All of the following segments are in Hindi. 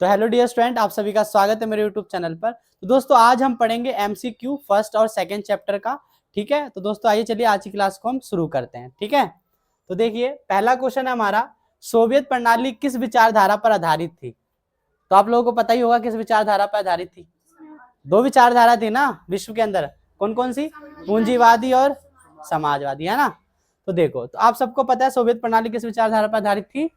तो हेलो डियर स्टूडेंट, आप सभी का स्वागत है मेरे यूट्यूब चैनल पर। तो दोस्तों आज हम पढ़ेंगे एमसीक्यू फर्स्ट और सेकंड चैप्टर का। ठीक है, तो दोस्तों आइए चलिए आज की क्लास को हम शुरू करते हैं। ठीक है, तो देखिए पहला क्वेश्चन है हमारा, सोवियत प्रणाली किस विचारधारा पर आधारित थी। तो आप लोगों को पता ही होगा किस विचारधारा पर आधारित थी। दो विचारधारा थी ना विश्व के अंदर, कौन कौन सी? पूंजीवादी और समाजवादी, है ना। तो देखो, तो आप सबको पता है सोवियत प्रणाली किस विचारधारा पर आधारित थी।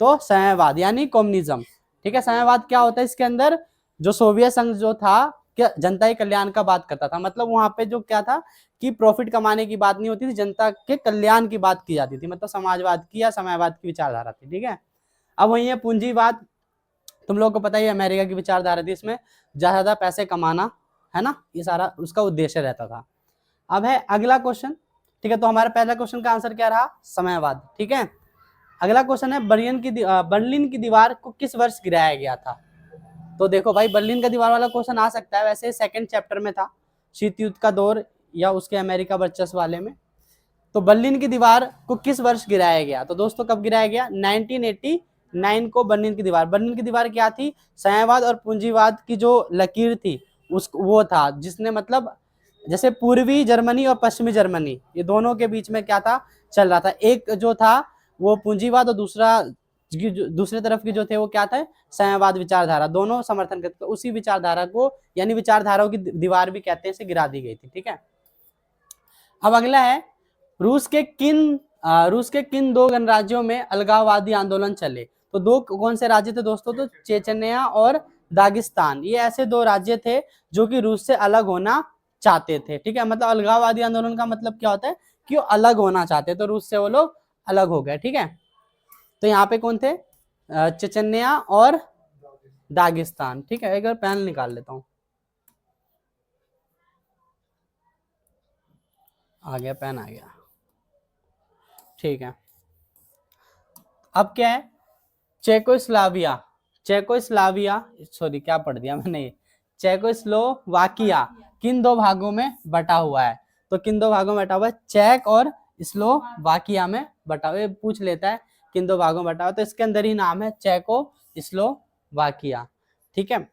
तो साम्यवाद यानी कम्युनिज्म। ठीक है, साम्यवाद क्या होता है? इसके अंदर जो सोवियत संघ जो था क्या जनता के कल्याण का बात करता था। मतलब वहां पे जो क्या था कि प्रॉफिट कमाने की बात नहीं होती थी, जनता के कल्याण की बात की जाती थी। मतलब समाजवाद की या साम्यवाद की विचारधारा थी। ठीक है, अब वही है पूंजीवाद। तुम लोगों को पता ही है अमेरिका की विचारधारा थी, इसमें ज्यादा पैसे कमाना, है ना, ये सारा उसका उद्देश्य रहता था। अब है अगला क्वेश्चन। ठीक है, तो हमारा पहला क्वेश्चन का आंसर क्या रहा? साम्यवाद। ठीक है, अगला क्वेश्चन है बर्लिन की दीवार को किस वर्ष गिराया गया था। तो देखो भाई, बर्लिन का दीवार वाला क्वेश्चन आ सकता है, वैसे सेकंड चैप्टर में था, शीत युद्ध का दौर या उसके अमेरिका वर्चस्व वाले में। तो बर्लिन की दीवार को किस वर्ष गिराया गया? तो दोस्तों कब गिराया गया? 1989 को बर्लिन की दीवार क्या थी? साम्यवाद और पूंजीवाद की जो लकीर थी उस वो था, जिसने मतलब जैसे पूर्वी जर्मनी और पश्चिमी जर्मनी ये दोनों के बीच में क्या था, चल रहा था। एक जो था वो पूंजीवाद और दूसरे तरफ की जो थे वो क्या था, साम्यवाद विचारधारा। दोनों समर्थन करते, तो उसी विचारधारा को यानी विचारधाराओं की दीवार भी कहते हैं, इसे गिरा दी गई थी। ठीक है, अब अगला है, रूस के किन दो गणराज्यों में अलगाववादी आंदोलन चले। तो दो कौन से राज्य थे दोस्तों? तो चेचन्या और दागिस्तान, ये ऐसे दो राज्य थे जो कि रूस से अलग होना चाहते थे। ठीक है, मतलब अलगाववादी आंदोलन का मतलब क्या होता है कि वो अलग होना चाहते, तो रूस से वो लोग अलग हो गए। ठीक है, तो यहाँ पे कौन थे? चेचन्या और दागिस्तान। ठीक है, एक बार पेन निकाल लेता हूँ। आ गया, पेन आ गया। ठीक है, अब क्या है? चेकोस्लाविया चेकोस्लाविया सॉरी क्या पढ़ दिया मैंने, ये चेकोस्लोवाकिया किन दो भागों में बटा हुआ है। तो किन दो भागों में बटा हुआ है? चेक और स्लोवाकिया में बटा हुआ है। पूछ लेता है किन दो भागों में बटा हुआ है, तो इसके अंदर ही नाम है चेको स्लोवाकिया। ठीक है,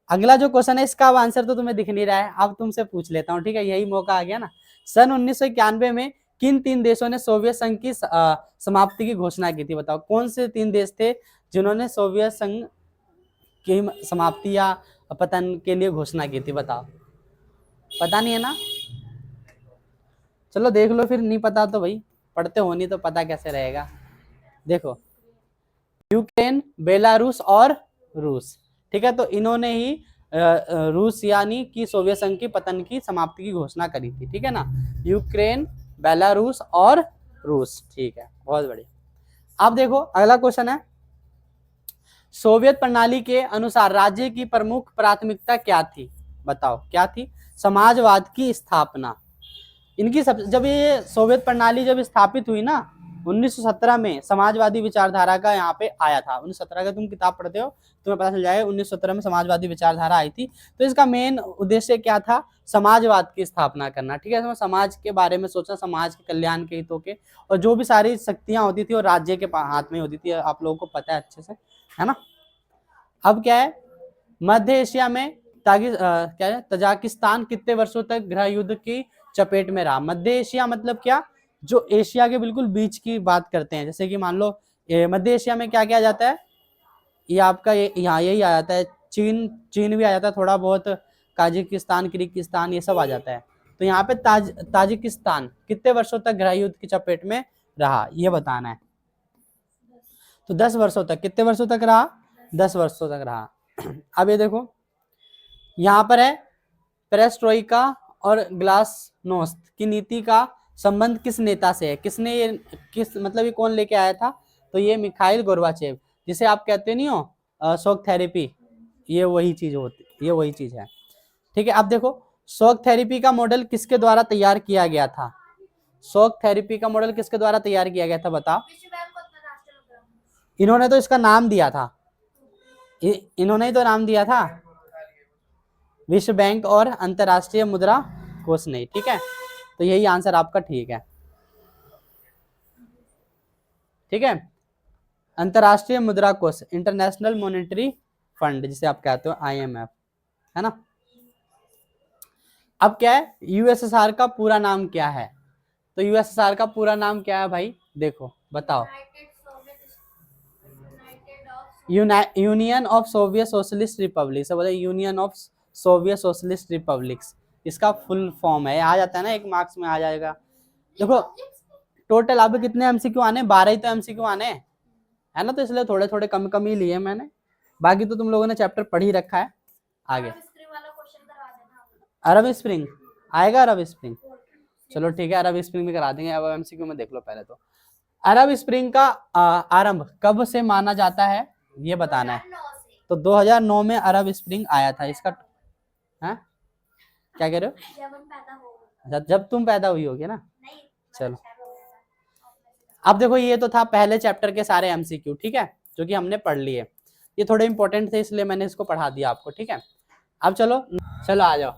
अगला जो क्वेश्चन है इसका आंसर तो तुम्हें दिख नहीं रहा है, अब तुमसे पूछ लेता हूँ। ठीक है, यही मौका आ गया ना। सन 1991 में किन तीन देशों ने सोवियत संघ की समाप्ति की घोषणा की थी? बताओ कौन से तीन देश थे जिन्होंने सोवियत संघ की समाप्ति या पतन के लिए घोषणा की थी? बताओ, पता नहीं है ना? चलो देख लो फिर, नहीं पता तो भाई पढ़ते हो नहीं तो पता कैसे रहेगा। देखो, यूक्रेन, बेलारूस और रूस। ठीक है, तो इन्होंने ही रूस यानी कि सोवियत संघ की पतन की समाप्ति की घोषणा करी थी। ठीक है ना, यूक्रेन, बेलारूस और रूस। ठीक है, बहुत बढ़िया। अब देखो अगला क्वेश्चन है, सोवियत प्रणाली के अनुसार राज्य की प्रमुख प्राथमिकता क्या थी? बताओ क्या थी? समाजवाद की स्थापना। इनकी सब जब ये सोवियत प्रणाली जब स्थापित हुई ना 1917 में, समाजवादी विचारधारा का यहाँ पे आया था। 1917 का तुम किताब पढ़ते हो तुम्हें पता चल जाएगा, 1917 में समाजवादी विचारधारा आई थी। तो इसका मेन उद्देश्य क्या था? समाजवाद की स्थापना करना। ठीक है, समाज के बारे में सोचना, समाज के कल्याण के हितों के, और जो भी सारी शक्तियां होती थी वो राज्य के हाथ में होती थी। आप लोगों को पता है अच्छे से, है ना। अब क्या है, मध्य एशिया में क्या है, तजाकिस्तान कितने वर्षों तक गृह युद्ध की चपेट में रहा? मध्य एशिया मतलब क्या? जो एशिया के बिल्कुल बीच की बात करते हैं, जैसे कि मान लो मध्य एशिया में क्या क्या आ जाता है, ये आपका यहाँ यही आ जाता है, चीन चीन भी आ जाता है थोड़ा बहुत, काजिकिस्तान, किर्गिस्तान, ये सब आ जाता है। तो यहाँ पे ताजिकिस्तान कितने वर्षों तक गृह युद्ध की चपेट में रहा, ये बताना है। तो 10 वर्षों तक। कितने वर्षों तक रहा? 10 वर्षों तक रहा। अब ये देखो, यहाँ पर है पेरेस्ट्रोइका और ग्लासनोस्त की नीति का संबंध किस नेता से है? किसने ये मतलब ये कौन लेके आया था? तो ये मिखाइल गोर्बाचेव, जिसे आप कहते नहीं हो शॉक थेरेपी, ये वही चीज है। ठीक है, अब देखो, शॉक थेरेपी का मॉडल किसके द्वारा तैयार किया गया था? शॉक थेरेपी का मॉडल किसके द्वारा तैयार किया गया था? बताओ। इन्होंने तो इसका नाम दिया था, इन्होंने ही तो नाम दिया था, विश्व बैंक और अंतरराष्ट्रीय मुद्रा कोष नहीं। ठीक है, तो यही आंसर आपका ठीक है। ठीक है, अंतरराष्ट्रीय मुद्रा कोष, इंटरनेशनल मॉनेटरी फंड जिसे आप कहते हो IMF, है ना। अब क्या है, यूएसएसआर का पूरा नाम क्या है? तो यूएसएसआर का पूरा नाम क्या है भाई, देखो बताओ। Union of Soviet socialist Republic, से बोले union of Soviet socialist republics, इसका फुल फॉर्म है। आ जाता है ना, एक मार्क्स में आ जाएगा। देखो टोटल अब कितने एमसीक्यू आने, 12 ही तो एमसीक्यू आने है ना, तो इसलिए थोड़े थोड़े कम कम ही लिए मैंने, बाकी तो तुम लोगों ने चैप्टर पढ़ ही रखा है। आगे अरब स्प्रिंग आएगा, अरब स्प्रिंग, चलो ठीक है, अरब स्प्रिंग भी करा देंगे। अब एमसीक्यू में देख लो पहले तो, अरब स्प्रिंग का आरंभ कब से माना जाता है, ये बताना है। तो 2009 में अरब स्प्रिंग आया था। इसका है क्या कह रहे हो, जब तुम पैदा हुई होगी ना। चलो अब देखो, ये तो था पहले चैप्टर के सारे एमसीक्यू, ठीक है, जो कि हमने पढ़ लिए। ये थोड़े इंपॉर्टेंट थे इसलिए मैंने इसको पढ़ा दिया आपको, ठीक है। अब चलो आ जाओ,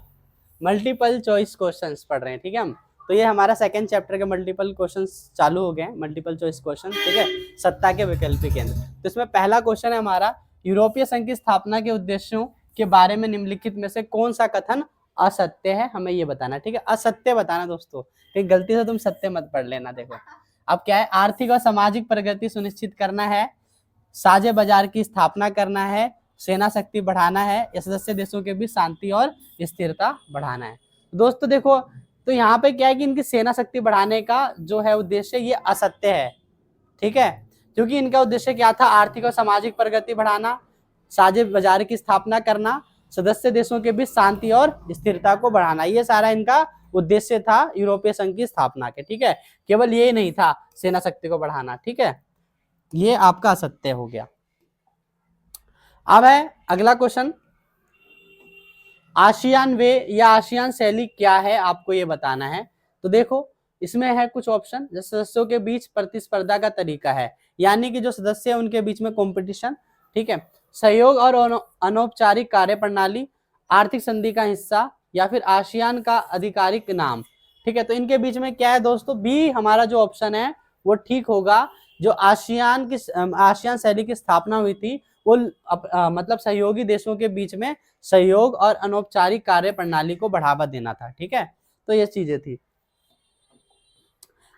मल्टीपल चॉइस क्वेश्चंस पढ़ रहे हैं, ठीक है हम। तो ये हमारा सेकंड चैप्टर के मल्टीपल क्वेश्चंस चालू हो गए, मल्टीपल चॉइस क्वेश्चन, ठीक है, सत्ता के वैकल्पिक केंद्र। तो इसमें पहला क्वेश्चन है हमारा, यूरोपीय संघ की स्थापना के उद्देश्यों के बारे में निम्नलिखित में से कौन सा कथन असत्य है, हमें ये बताना, ठीक है, असत्य बताना दोस्तों, कहीं गलती से तुम सत्य मत पढ़ लेना। देखो अब क्या है, आर्थिक और सामाजिक प्रगति सुनिश्चित करना है, साझे बाजार की स्थापना करना है, सेना शक्ति बढ़ाना है, या सदस्य देशों के बीच शांति और स्थिरता बढ़ाना है। दोस्तों देखो, तो यहाँ पे क्या है कि इनकी सेना शक्ति बढ़ाने का जो है उद्देश्य, ये असत्य है, ठीक है, क्योंकि इनका उद्देश्य क्या था, आर्थिक और सामाजिक प्रगति बढ़ाना, साझे बाजार की स्थापना करना, सदस्य देशों के बीच शांति और स्थिरता को बढ़ाना, ये सारा इनका उद्देश्य था यूरोपीय संघ की स्थापना के, ठीक है। केवल ये नहीं था सेना शक्ति को बढ़ाना, ठीक है, ये आपका असत्य हो गया। अब है अगला क्वेश्चन, आसियान वे या आसियान शैली क्या है, आपको ये बताना है। तो देखो इसमें है कुछ ऑप्शन, जैसे सदस्यों के बीच प्रतिस्पर्धा का तरीका है, यानी कि जो सदस्य है उनके बीच में कंपटीशन, ठीक है, सहयोग और अनौपचारिक कार्य प्रणाली, आर्थिक संधि का हिस्सा, या फिर आसियान का आधिकारिक नाम, ठीक है। तो इनके बीच में क्या है दोस्तों, बी हमारा जो ऑप्शन है वो ठीक होगा। जो आसियान शैली की स्थापना हुई थी वो मतलब सहयोगी देशों के बीच में सहयोग और अनौपचारिक कार्य प्रणाली को बढ़ावा देना था, ठीक है, तो ये चीजें थी।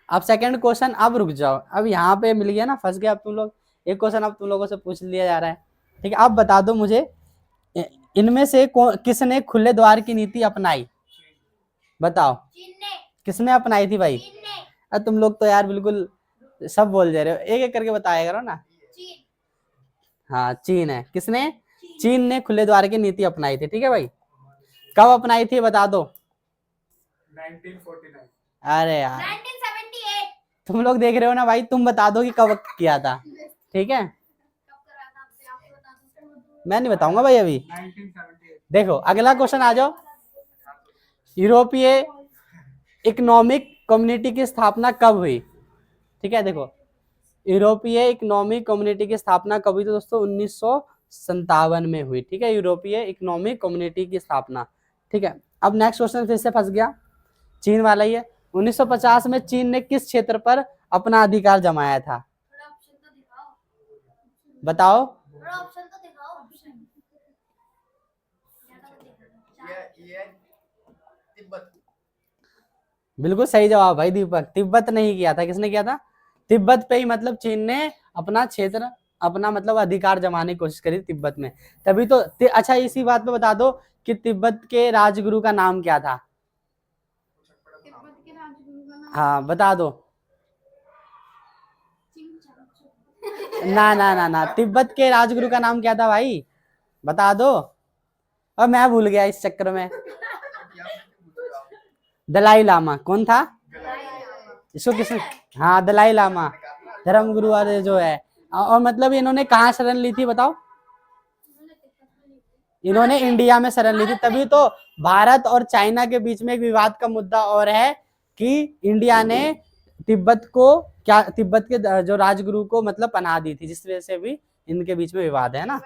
अब सेकंड क्वेश्चन, अब रुक जाओ, अब यहाँ पे मिल गया ना, फंस गया अब तुम लोग। एक क्वेश्चन अब तुम लोगों से पूछ लिया जा रहा है, ठीक है, अब बता दो मुझे, इनमें से किसने खुले द्वार की नीति अपनाई, बताओ किसने अपनाई थी भाई। अब तुम लोग तो यार बिल्कुल सब बोल जा रहे हो, एक एक करके बताया करो ना। हाँ चीन है, किसने, चीन ने खुले द्वार की नीति अपनाई थी, ठीक है भाई। कब अपनाई थी बता दो। 1949। अरे यार 1978। तुम लोग देख रहे हो ना भाई, तुम बता दो कि कब किया था, ठीक है, मैं नहीं बताऊंगा भाई अभी। 1978। देखो अगला क्वेश्चन आ जाओ, यूरोपीय इकोनॉमिक कम्युनिटी की स्थापना कब हुई, ठीक है। देखो यूरोपीय इकोनॉमिक कम्युनिटी की स्थापना कब हुई, तो दोस्तों 1957 में हुई, ठीक है, यूरोपीय इकोनॉमिक कम्युनिटी की स्थापना, ठीक है। अब नेक्स्ट क्वेश्चन फिर से फंस गया, चीन वाला ही है। 1950 में चीन ने किस क्षेत्र पर अपना अधिकार जमाया था, बताओ। बिल्कुल सही जवाब भाई दीपक, तिब्बत नहीं किया था, किसने किया था, तिब्बत पे ही, मतलब चीन ने अपना क्षेत्र, अपना मतलब अधिकार जमाने की कोशिश करी तिब्बत में, तभी तो अच्छा इसी बात पे बता दो कि तिब्बत के राजगुरु का नाम क्या था, हाँ बता दो। ना ना ना ना, तिब्बत के राजगुरु का नाम क्या था भाई, बता दो। और मैं भूल गया इस चक्कर में। दलाई लामा, कौन था इसको, किसने, हाँ दलाई लामा, धर्म गुरु वाले जो है। और मतलब इन्होंने कहाँ शरण ली थी बताओ, इन्होंने इंडिया में शरण ली थी, तभी तो भारत और चाइना के बीच में एक विवाद का मुद्दा और है कि इंडिया ने तिब्बत को क्या, तिब्बत के जो राजगुरु को मतलब पनाह दी थी, जिस वजह से भी इनके बीच में विवाद है ना।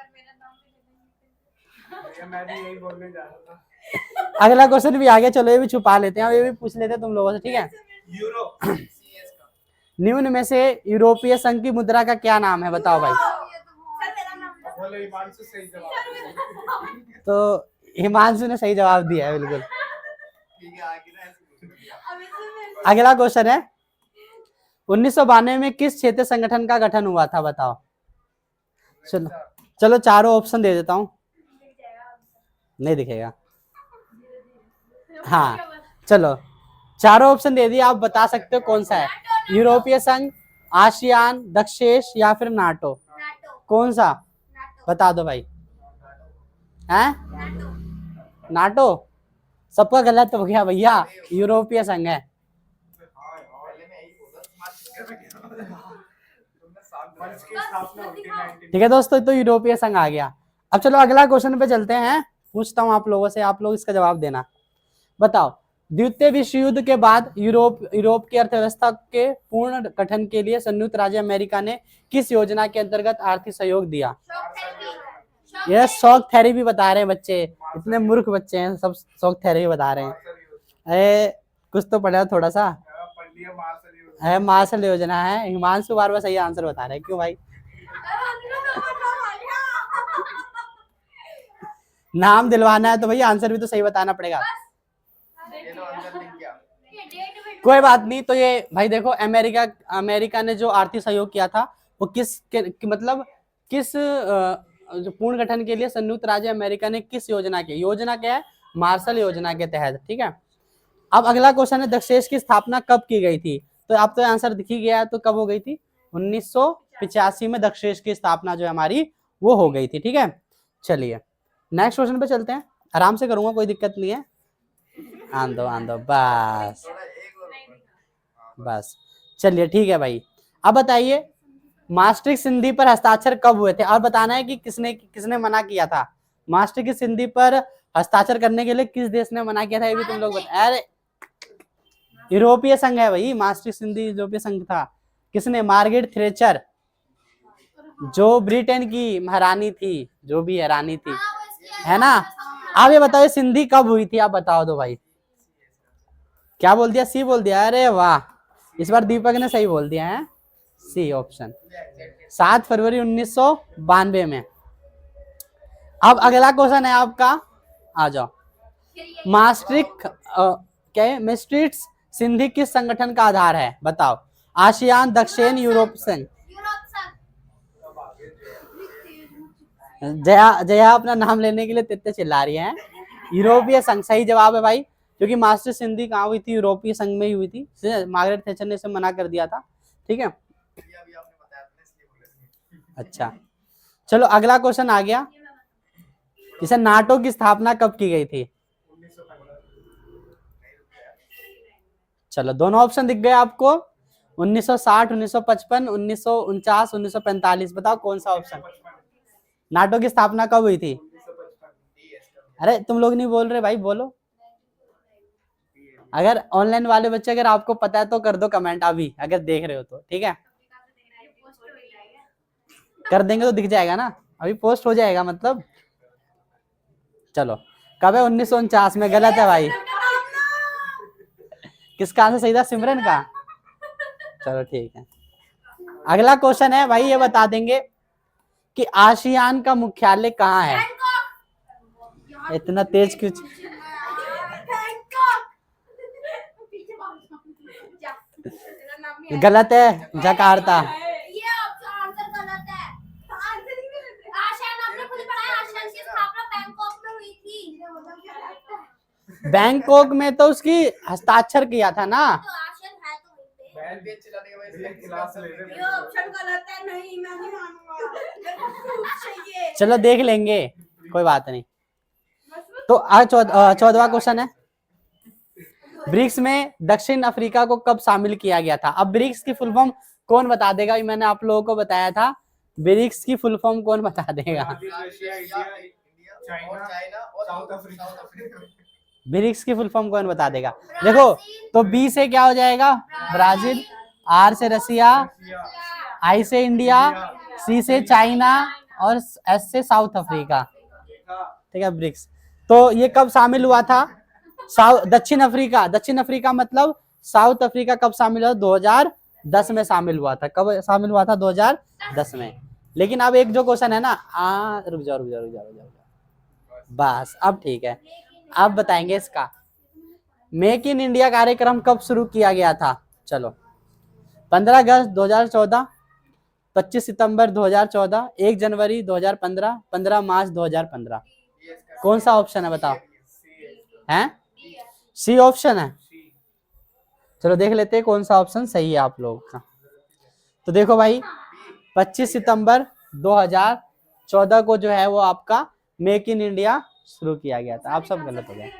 मैं भी यही बोलने जा रहा था। अगला क्वेश्चन भी आ गया, चलो ये भी छुपा लेते हैं, ये भी पूछ लेते हैं तुम लोगों से, ठीक है। यूरो निम्न में से यूरोपीय संघ की मुद्रा का क्या नाम है, बताओ भाई। बोले हिमांशु सही जवाब। तो हिमांशु ने सही जवाब दिया है बिल्कुल। अगला क्वेश्चन है 1992 में किस क्षेत्रीय संगठन का गठन हुआ था, बताओ। चलो चलो चारों ऑप्शन दे देता हूं, नहीं दिखेगा। हाँ चलो चारों ऑप्शन दे दिए, आप बता सकते हो कौन सा है। यूरोपीय संघ, आसियान, दक्षेश या फिर नाटो, कौन सा बता दो भाई। हैं नाटो, सबका गलत हो गया भैया, यूरोपीय संघ है। मंच की स्थापना हुई थी 19 ठीक है दोस्तों, तो यूरोपीय संघ आ गया। अब चलो अगला क्वेश्चन पे चलते हैं, पूछता हूं आप लोगों से, आप लोग इसका जवाब देना। बताओ द्वितीय विश्व युद्ध के बाद यूरोप की अर्थव्यवस्था के पूर्ण गठन के लिए संयुक्त राज्य अमेरिका ने किस योजना के अंतर्गत आर्थिक सहयोग दिया। ये शॉक थेरेपी बता रहे हैं बच्चे, इतने मूर्ख बच्चे हैं, सब शॉक थेरेपी बता रहे हैं। अरे कुछ तो पढ़ा थोड़ा सा। है मार्शल योजना है। हिमांशु बार बार सही आंसर बता रहे हैं, क्यों भाई। नाम दिलवाना है तो भैया आंसर भी तो सही बताना पड़ेगा। कोई बात नहीं, तो ये भाई देखो अमेरिका ने जो आर्थिक सहयोग किया था वो मतलब किस जो पूर्ण गठन के लिए संयुक्त राज्य अमेरिका ने किस योजना क्या है, मार्शल योजना के तहत। ठीक है, अब अगला क्वेश्चन है दक्षेश की स्थापना कब की गई थी। तो अब तो आंसर दिख ही गया है, तो कब हो गई थी, 1985 में दक्षेश की स्थापना जो हमारी वो हो गई थी। ठीक है, चलिए नेक्स्ट क्वेश्चन पे चलते हैं, आराम से करूंगा, कोई दिक्कत नहीं है। आंदो बस बस, चलिए ठीक है भाई। अब बताइए मास्ट्रिक्ट संधि पर हस्ताक्षर कब हुए थे, और बताना है कि किसने मना किया था। मास्ट्रिक्ट संधि पर हस्ताक्षर करने के लिए किस देश ने मना किया था, ये भी तुम लोग बता। अरे यूरोपीय संघ है भाई, मास्ट्रिक्ट संधि यूरोपीय संघ था। किसने, मार्गरेट थ्रेचर, जो ब्रिटेन की महारानी थी, जो भी है रानी थी, है ना। आप ये बताओ संधि कब हुई थी, आप बताओ दो भाई। क्या बोल दिया, सी बोल दिया। अरे वाह, इस बार दीपक ने सही बोल दिया है, सी ऑप्शन, 7 फरवरी 1992 में। अब अगला क्वेश्चन है आपका, आ जाओ। मास्ट्रिक्ट क्या है, मास्ट्रिक्ट संधि किस संगठन का आधार है, बताओ। आसियान, दक्षिण, यूरोप संघ। जया अपना नाम लेने के लिए तित्ते चिल्ला रही है। यूरोपीय संघ सही जवाब है भाई, क्योंकि मास्टर संधि कहाँ हुई थी, यूरोपीय संघ में ही हुई थी। मार्गरेट थैचर ने इसे मना कर दिया था। ठीक है, अच्छा चलो अगला क्वेश्चन आ गया, इसे नाटो की स्थापना कब की गई थी। चलो दोनों ऑप्शन दिख गए आपको, 1960, 1955, 1949, 1945, बताओ कौन सा ऑप्शन। नाटो की स्थापना कब हुई थी। अरे तुम लोग नहीं बोल रहे भाई, बोलो। अगर ऑनलाइन वाले बच्चे अगर आपको पता है तो कर दो कमेंट अभी, अगर देख रहे हो तो। ठीक है, कर देंगे तो दिख जाएगा ना, अभी पोस्ट हो जाएगा मतलब। चलो कब है, 1949 में। गलत है भाई, किसका आंसर सही था, सिमरन का। चलो ठीक है, अगला क्वेश्चन है भाई, ये बता देंगे कि आसियान का मुख्यालय कहाँ है। इतना तेज क्यों। गलत है, जकार्ता। बैंकॉक में तो उसकी हस्ताक्षर किया था ना। चलो देख लेंगे, कोई बात नहीं। तो आज 14वां क्वेश्चन है, ब्रिक्स में दक्षिण अफ्रीका को कब शामिल किया गया था। अब ब्रिक्स की फुल फॉर्म कौन बता देगा, मैंने आप लोगों को बताया था, ब्रिक्स की फुल फॉर्म कौन बता देगा। ब्रिक्स की फुल फॉर्म कौन बता देगा। देखो तो बी से क्या हो जाएगा, ब्राजील, आर से रसिया, आई से इंडिया, सी से चाइना और एस से साउथ अफ्रीका। ठीक है, ब्रिक्स। तो ये कब शामिल हुआ था, दक्षिण अफ्रीका मतलब साउथ अफ्रीका कब शामिल हुआ, 2010 में शामिल हुआ था। कब शामिल हुआ था? 2010 में। लेकिन अब एक जो क्वेश्चन है ना, रुक जाओ रुक जाओ रुक जाओ रुक जाओ, बस अब ठीक है। अब बताएंगे इसका, मेक इन इंडिया कार्यक्रम कब शुरू किया गया था? चलो, 15 अगस्त 2014, 25 सितंबर 2014, 1 जनवरी 2015, 15 मार्च 2015। कौन सा ऑप्शन है बताओ? हैं? सी ऑप्शन है। चलो देख लेते हैं कौन सा ऑप्शन सही है आप लोगों का। तो देखो भाई, 25 सितंबर 2014 को जो है वो आपका मेक इन इंडिया शुरू किया गया था। आप सब गलत हो गए।